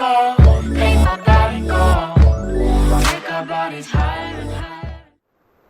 make my body go, make our bodies higher and higher.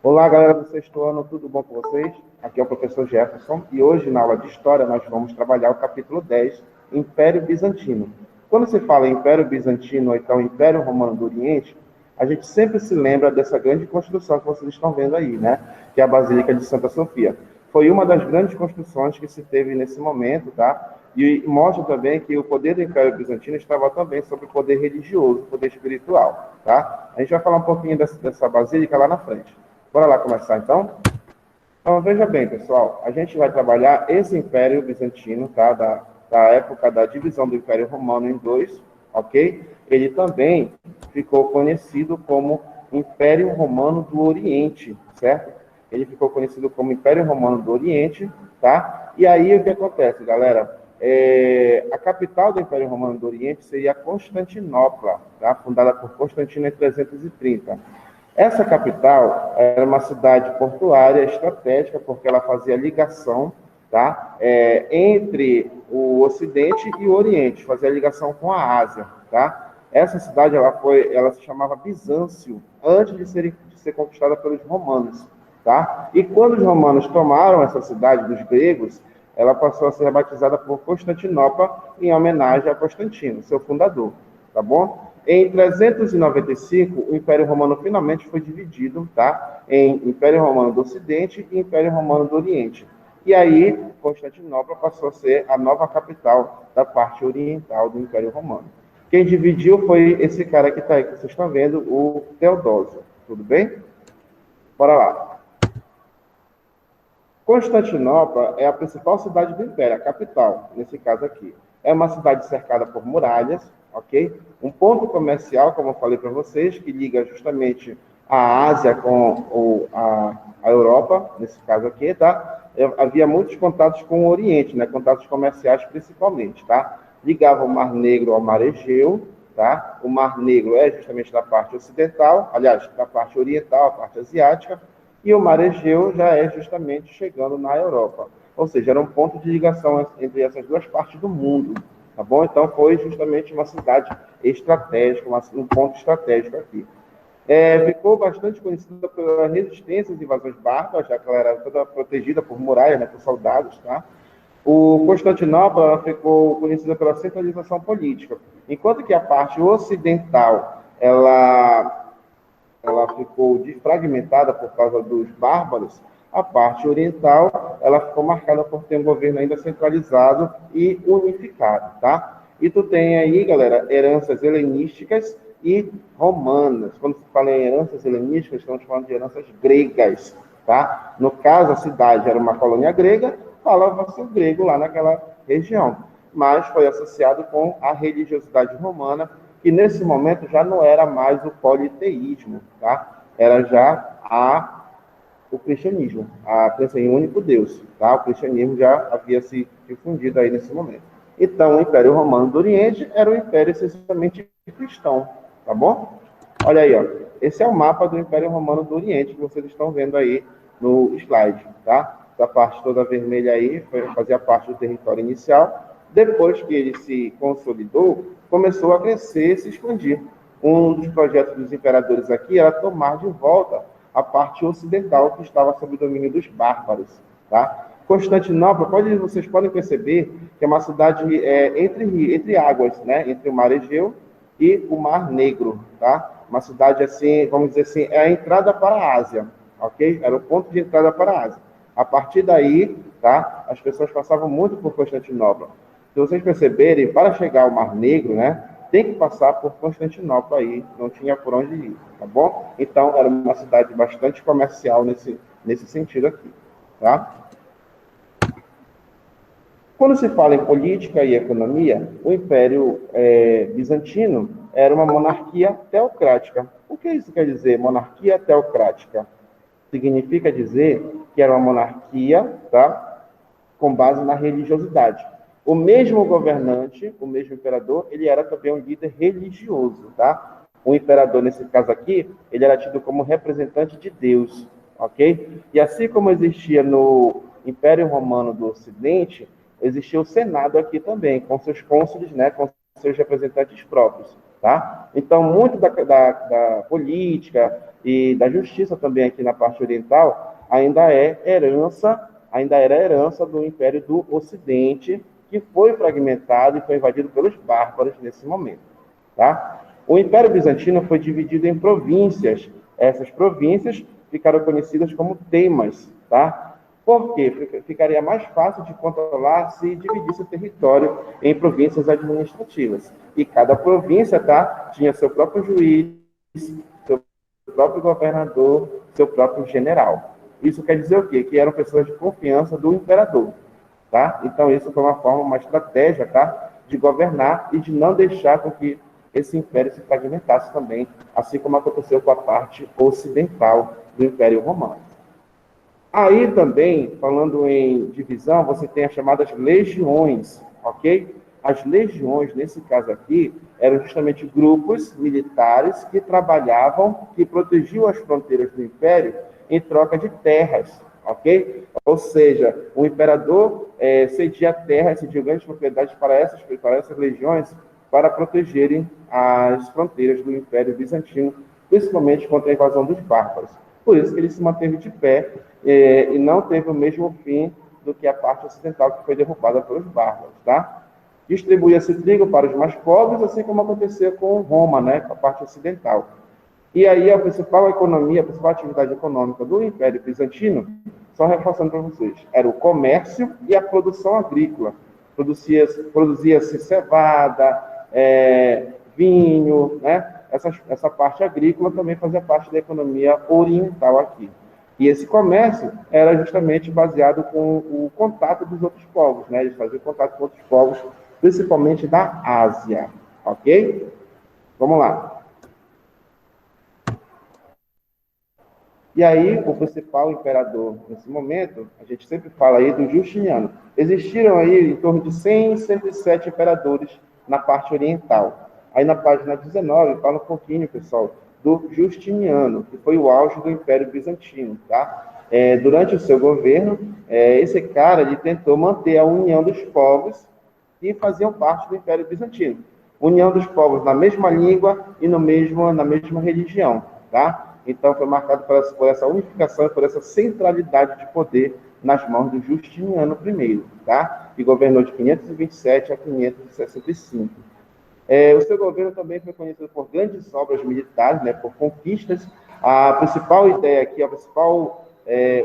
Olá, galera do sexto ano, tudo bom com vocês? Aqui é o professor Jefferson e hoje, na aula de História, nós vamos trabalhar o capítulo 10, Império Bizantino. Quando se fala em Império Bizantino ou então Império Romano do Oriente, a gente sempre se lembra dessa grande construção que vocês estão vendo aí, né? Que é a Basílica de Santa Sofia. Foi uma das grandes construções que se teve nesse momento, tá? E mostra também que o poder do Império Bizantino estava também sobre o poder religioso, o poder espiritual, tá? A gente vai falar um pouquinho dessa basílica lá na frente. Bora lá começar, então? Então, veja bem, pessoal, a gente vai trabalhar esse Império Bizantino, tá? Da época da divisão do Império Romano em dois, ok? Ele também ficou conhecido como Império Romano do Oriente, certo? Ele ficou conhecido como Império Romano do Oriente, tá? E aí, o que acontece, galera? A capital do Império Romano do Oriente seria Constantinopla, tá? Fundada por Constantino em 330. Essa capital era uma cidade portuária estratégica, porque ela fazia ligação, tá? Entre o Ocidente e o Oriente, fazia ligação com a Ásia, tá? Essa cidade ela se chamava Bizâncio, antes de ser conquistada pelos romanos, tá? E quando os romanos tomaram essa cidade dos gregos, ela passou a ser batizada por Constantinopla, em homenagem a Constantino, seu fundador, tá bom? Em 395, o Império Romano finalmente foi dividido, tá? Em Império Romano do Ocidente e Império Romano do Oriente. E aí, Constantinopla passou a ser a nova capital da parte oriental do Império Romano. Quem dividiu foi esse cara que está aí, que vocês estão vendo, o Teodósio. Tudo bem? Bora lá. Constantinopla é a principal cidade do Império, a capital, nesse caso aqui. É uma cidade cercada por muralhas, ok? Um ponto comercial, como eu falei para vocês, que liga justamente a Ásia com a Europa, nesse caso aqui, tá? Havia muitos contatos com o Oriente, né? Contatos comerciais principalmente, tá? Ligava o Mar Negro ao Mar Egeu, tá? O Mar Negro é justamente da parte ocidental, aliás, da parte oriental, a parte asiática, e o Mar Egeu já é justamente chegando na Europa. Ou seja, era um ponto de ligação entre essas duas partes do mundo, tá bom? Então, foi justamente uma cidade estratégica, um ponto estratégico aqui. Ficou bastante conhecida pela resistência às invasões bárbaras, já que ela era toda protegida por muralhas, né, por soldados, tá? O Constantinopla ficou conhecida pela centralização política, enquanto que a parte ocidental, ela ficou fragmentada por causa dos bárbaros. A parte oriental, ela ficou marcada por ter um governo ainda centralizado e unificado, tá? E tu tem aí, galera, heranças helenísticas e romanas. Quando se fala em heranças helenísticas, estamos falando de heranças gregas, tá? No caso, a cidade era uma colônia grega, falava-se o grego lá naquela região, mas foi associado com a religiosidade romana, que nesse momento já não era mais o politeísmo, tá? Era já o cristianismo, a crença em um único Deus, tá? O cristianismo já havia se difundido aí nesse momento. Então, o Império Romano do Oriente era um império essencialmente cristão, tá bom? Olha aí, ó. Esse é o mapa do Império Romano do Oriente que vocês estão vendo aí no slide, tá? Essa parte toda vermelha aí fazia parte do território inicial. Depois que ele se consolidou, começou a crescer e se expandir. Um dos projetos dos imperadores aqui era tomar de volta a parte ocidental que estava sob o domínio dos bárbaros, tá? Constantinopla, vocês podem perceber que é uma cidade entre águas, né? Entre o Mar Egeu e o Mar Negro, tá? Uma cidade assim, vamos dizer assim, é a entrada para a Ásia, ok? Era o ponto de entrada para a Ásia. A partir daí, tá? As pessoas passavam muito por Constantinopla. Se vocês perceberem, para chegar ao Mar Negro, né? Tem que passar por Constantinopla aí, não tinha por onde ir, tá bom? Então, era uma cidade bastante comercial nesse sentido aqui, tá? Quando se fala em política e economia, o Império Bizantino era uma monarquia teocrática. O que isso quer dizer, monarquia teocrática? Significa dizer que era uma monarquia, tá? Com base na religiosidade. O mesmo governante, o mesmo imperador, ele era também um líder religioso, tá? O imperador, nesse caso aqui, ele era tido como representante de Deus, ok? E assim como existia no Império Romano do Ocidente, existia o Senado aqui também, com seus cônsules, né, com seus representantes próprios, tá? Então, muito da política e da justiça também aqui na parte oriental ainda era herança do Império do Ocidente, que foi fragmentado e foi invadido pelos bárbaros nesse momento, tá? O Império Bizantino foi dividido em províncias. Essas províncias ficaram conhecidas como temas, tá? Por quê? Ficaria mais fácil de controlar se dividisse o território em províncias administrativas. E cada província, tá, tinha seu próprio juiz, seu próprio governador, seu próprio general. Isso quer dizer o quê? Que eram pessoas de confiança do imperador, tá? Então, isso foi uma estratégia, tá, de governar e de não deixar com que esse império se fragmentasse também, assim como aconteceu com a parte ocidental do Império Romano. Aí também, falando em divisão, você tem as chamadas legiões, ok? As legiões, nesse caso aqui, eram justamente grupos militares que trabalhavam, que protegiam as fronteiras do Império em troca de terras, ok? Ou seja, o imperador cedia terras, cedia grandes propriedades para essas legiões para protegerem as fronteiras do Império Bizantino, principalmente contra a invasão dos bárbaros. Por isso que ele se manteve de pé e não teve o mesmo fim do que a parte ocidental, que foi derrubada pelos bárbaros, tá? Distribuía-se trigo para os mais pobres, assim como acontecia com Roma, né, com a parte ocidental. E aí a principal economia, a principal atividade econômica do Império Bizantino, só reforçando para vocês, era o comércio e a produção agrícola. Produzia-se cevada, vinho, né? Essa parte agrícola também fazia parte da economia oriental aqui. E esse comércio era justamente baseado com o contato dos outros povos, né? Eles faziam contato com outros povos, principalmente da Ásia, ok? Vamos lá. E aí, o principal imperador nesse momento, a gente sempre fala aí do Justiniano. Existiram aí em torno de 100, 107 imperadores na parte oriental. Aí na página 19 fala um pouquinho, pessoal, do Justiniano, que foi o auge do Império Bizantino, tá? Durante o seu governo, esse cara ele tentou manter a união dos povos que faziam parte do Império Bizantino. União dos povos na mesma língua e na mesma religião, tá? Então, foi marcado por essa unificação e por essa centralidade de poder nas mãos do Justiniano I, tá? Que governou de 527 a 565. O seu governo também foi conhecido por grandes obras militares, né, por conquistas. A principal ideia aqui, o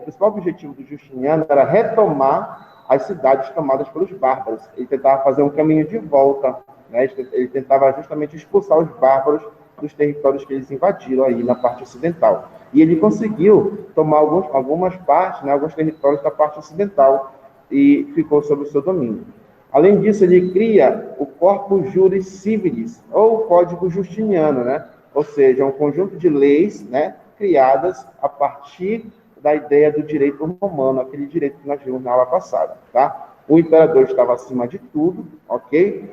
principal objetivo do Justiniano era retomar as cidades tomadas pelos bárbaros. Ele tentava fazer um caminho de volta, né? Ele tentava justamente expulsar os bárbaros dos territórios que eles invadiram aí na parte ocidental. E ele conseguiu tomar algumas partes, né, alguns territórios da parte ocidental e ficou sob o seu domínio. Além disso, ele cria o Corpus Juris Civilis, ou Código Justiniano, né? Ou seja, um conjunto de leis, né, criadas a partir da ideia do direito romano, aquele direito que nós vimos na aula passada, tá? O imperador estava acima de tudo, ok?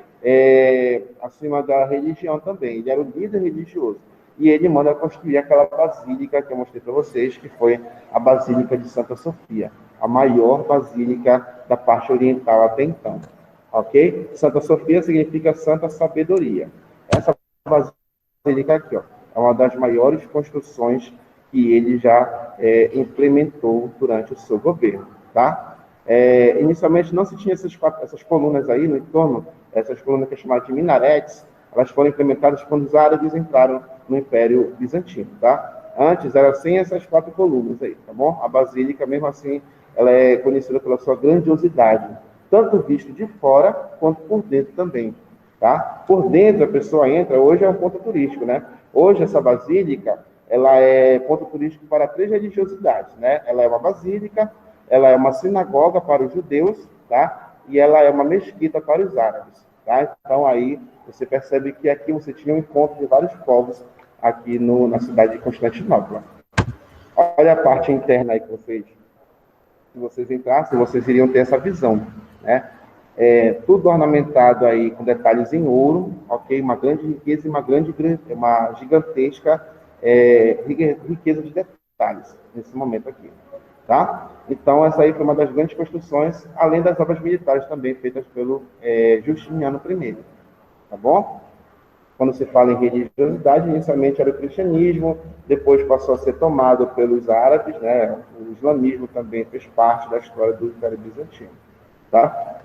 Acima da religião também. Ele era o líder religioso. E ele manda construir aquela basílica que eu mostrei para vocês, que foi a Basílica de Santa Sofia, a maior basílica da parte oriental até então. Ok? Santa Sofia significa Santa Sabedoria. Essa basílica aqui, ó, é uma das maiores construções que ele já implementou durante o seu governo, tá? Inicialmente não se tinha essas colunas aí no entorno, essas colunas que é chamada de minaretes, elas foram implementadas quando os árabes entraram no Império Bizantino, tá? Antes era sem essas 4 colunas aí, tá bom? A basílica, mesmo assim, ela é conhecida pela sua grandiosidade, tanto visto de fora quanto por dentro também, tá? Por dentro a pessoa entra, hoje é um ponto turístico, né? Hoje essa basílica, ela é ponto turístico para 3 religiosidades, né? Ela é uma basílica, ela é uma sinagoga para os judeus, tá? E ela é uma mesquita para os árabes, tá? Então aí você percebe que aqui você tinha um encontro de vários povos aqui na cidade de Constantinopla. Olha a parte interna aí que se vocês entrassem, vocês iriam ter essa visão, né? Tudo ornamentado aí com detalhes em ouro, ok? Uma grande riqueza e uma gigantesca riqueza de detalhes nesse momento aqui, tá? Então, essa aí foi uma das grandes construções, além das obras militares também feitas pelo Justiniano I, tá bom? Quando se fala em religiosidade, inicialmente era o cristianismo, depois passou a ser tomado pelos árabes, né? O islamismo também fez parte da história do Império Bizantino, tá?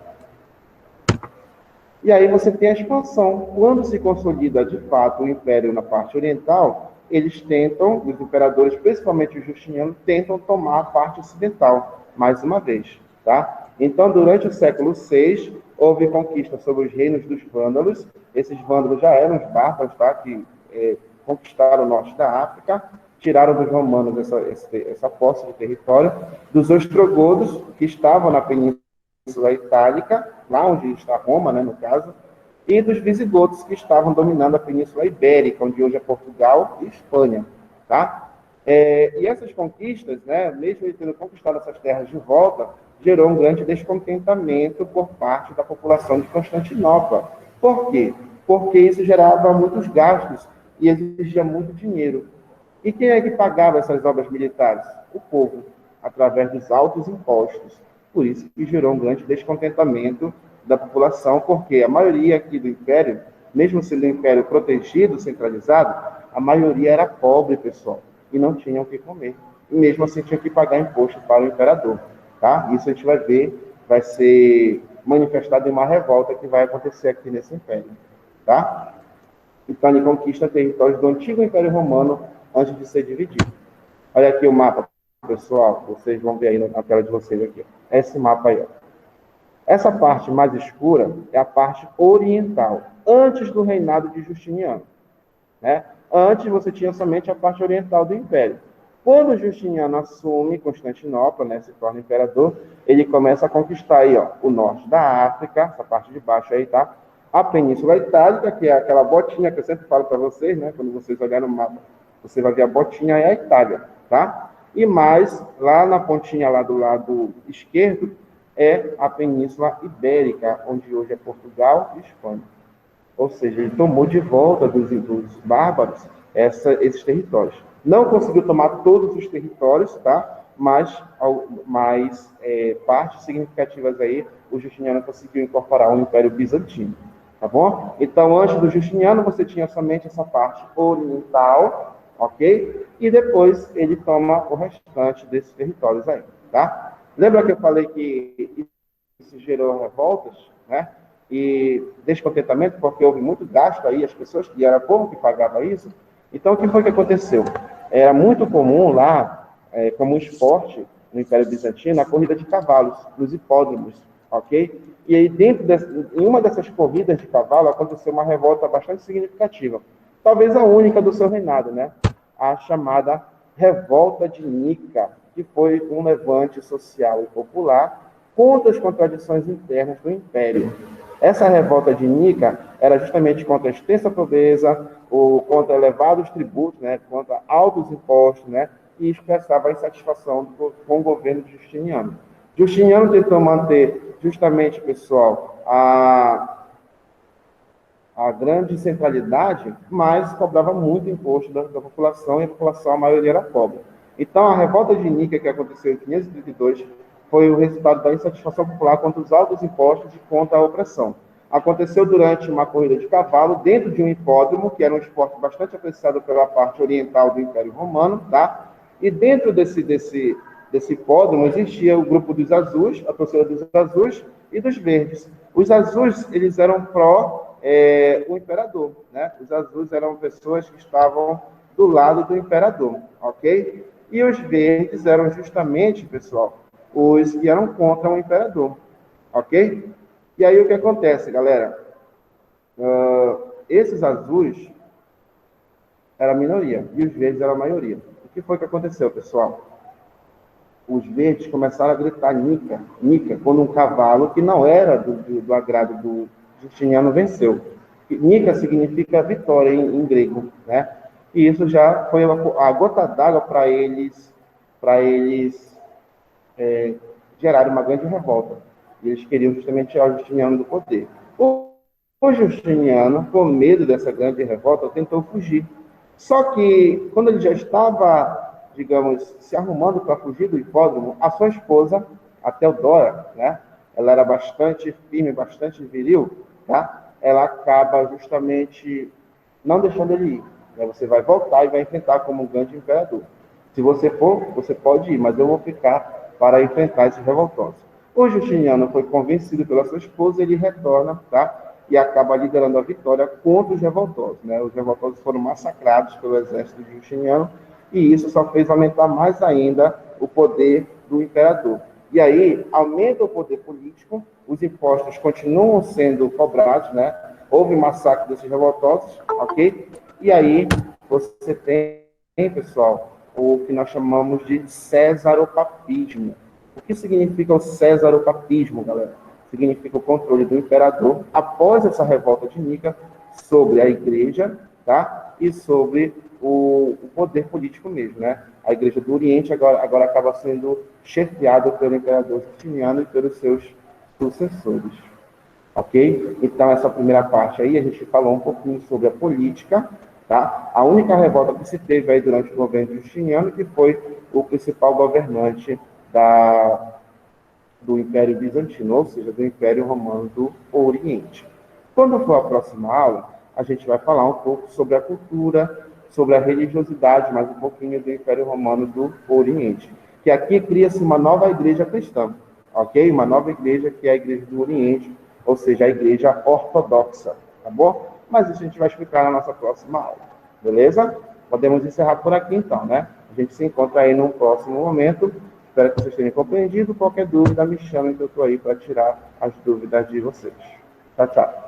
E aí você tem a expansão. Quando se consolida de fato o Império na parte oriental, eles tentam, os imperadores, principalmente o Justiniano, tentam tomar a parte ocidental, mais uma vez, tá? Então, durante o século VI, houve conquista sobre os reinos dos vândalos. Esses vândalos já eram os bárbaros, tá? Que conquistaram o norte da África, tiraram dos romanos essa posse de território, dos ostrogodos, que estavam na Península Itálica, lá onde está Roma, né, no caso, e dos visigodos, que estavam dominando a Península Ibérica, onde hoje é Portugal e Espanha, tá? E essas conquistas, né, mesmo ele tendo conquistado essas terras de volta, gerou um grande descontentamento por parte da população de Constantinopla. Por quê? Porque isso gerava muitos gastos e exigia muito dinheiro. E quem é que pagava essas obras militares? O povo, através dos altos impostos. Por isso que gerou um grande descontentamento da população, porque a maioria aqui do Império, mesmo sendo um Império protegido, centralizado, a maioria era pobre, pessoal, e não tinham o que comer. E mesmo assim tinha que pagar imposto para o imperador. Tá? Isso a gente vai ver, vai ser manifestado em uma revolta que vai acontecer aqui nesse Império. Tá? Então ele conquista territórios do antigo Império Romano antes de ser dividido. Olha aqui o mapa, pessoal, vocês vão ver aí na tela de vocês aqui. Esse mapa aí, ó. Essa parte mais escura é a parte oriental, antes do reinado de Justiniano, né? Antes você tinha somente a parte oriental do Império. Quando Justiniano assume Constantinopla, né, se torna imperador, ele começa a conquistar aí, ó, o norte da África, essa parte de baixo aí, tá? A Península Itálica, que é aquela botinha que eu sempre falo para vocês, né? Quando vocês olharem no mapa, você vai ver a botinha, é a Itália, tá? E mais, lá na pontinha lá do lado esquerdo, é a Península Ibérica, onde hoje é Portugal e Espanha. Ou seja, ele tomou de volta dos bárbaros esses territórios. Não conseguiu tomar todos os territórios, tá? Mas partes significativas aí, o Justiniano conseguiu incorporar ao Império Bizantino. Tá bom? Então, antes do Justiniano, você tinha somente essa parte oriental, ok? E depois ele toma o restante desses territórios aí, tá? Lembra que eu falei que isso gerou revoltas, né? E descontentamento, porque houve muito gasto aí, as pessoas, que era o povo que pagava isso. Então, o que foi que aconteceu? Era muito comum lá, como um esporte no Império Bizantino, a corrida de cavalos, nos hipódromos, ok? E aí, em uma dessas corridas de cavalo, aconteceu uma revolta bastante significativa. Talvez a única do seu reinado, né? A chamada Revolta de Nica, que foi um levante social e popular contra as contradições internas do Império. Essa revolta de Nica era justamente contra a extensa pobreza, ou contra elevados tributos, né, contra altos impostos, né, e expressava a insatisfação com o governo de Justiniano. Justiniano tentou manter, justamente, pessoal, a grande centralidade, mas cobrava muito imposto da população, e a população, a maioria, era pobre. Então, a revolta de Nica, que aconteceu em 532, foi o resultado da insatisfação popular contra os altos impostos e contra a opressão. Aconteceu durante uma corrida de cavalo, dentro de um hipódromo, que era um esporte bastante apreciado pela parte oriental do Império Romano, tá? E dentro desse hipódromo existia o grupo dos azuis, a torcida dos azuis e dos verdes. Os azuis, eles eram o imperador, né? Os azuis eram pessoas que estavam do lado do imperador, ok? E os verdes eram justamente, pessoal, os que eram contra o imperador, ok? E aí o que acontece, galera? Esses azuis eram a minoria e os verdes eram a maioria. O que foi que aconteceu, pessoal? Os verdes começaram a gritar Nica, Nica, quando um cavalo que não era do agrado do Justiniano venceu. Nica significa vitória em grego, né? E isso já foi a gota d'água para eles gerarem uma grande revolta. E eles queriam justamente tirar o Justiniano do poder. O Justiniano, com medo dessa grande revolta, tentou fugir. Só que, quando ele já estava, digamos, se arrumando para fugir do hipódromo, a sua esposa, a Teodora, né? Ela era bastante firme, bastante viril, tá? ela acaba justamente não deixando ele ir. Né? Você vai voltar e vai enfrentar como um grande imperador. Se você for, você pode ir, mas eu vou ficar para enfrentar esses revoltosos. O Justiniano foi convencido pela sua esposa, ele retorna, tá? E acaba liderando a vitória contra os revoltosos, né? Os revoltosos foram massacrados pelo exército de Justiniano, e isso só fez aumentar mais ainda o poder do imperador. E aí, aumenta o poder político, os impostos continuam sendo cobrados, né? Houve massacre desses revoltosos, ok? E aí, você tem, pessoal, o que nós chamamos de cesaropapismo. O que significa o cesaropapismo, galera? Significa o controle do imperador após essa revolta de Nica sobre a igreja, tá? E sobre o poder político mesmo, né? A igreja do Oriente agora acaba sendo chefiada pelo imperador Justiniano e pelos seus sucessores. Ok? Então, essa primeira parte aí, a gente falou um pouquinho sobre a política, tá? A única revolta que se teve aí durante o governo Justiniano, que foi o principal governante do Império Bizantino, ou seja, do Império Romano do Oriente. Quando for a próxima aula, a gente vai falar um pouco sobre a cultura, sobre a religiosidade, mais um pouquinho do Império Romano do Oriente. Que aqui cria-se uma nova igreja cristã, ok? Uma nova igreja que é a Igreja do Oriente, ou seja, a Igreja Ortodoxa, tá bom? Mas isso a gente vai explicar na nossa próxima aula, beleza? Podemos encerrar por aqui então, né? A gente se encontra aí num próximo momento. Espero que vocês tenham compreendido. Qualquer dúvida, me chamem que eu estou aí para tirar as dúvidas de vocês. Tchau, tchau.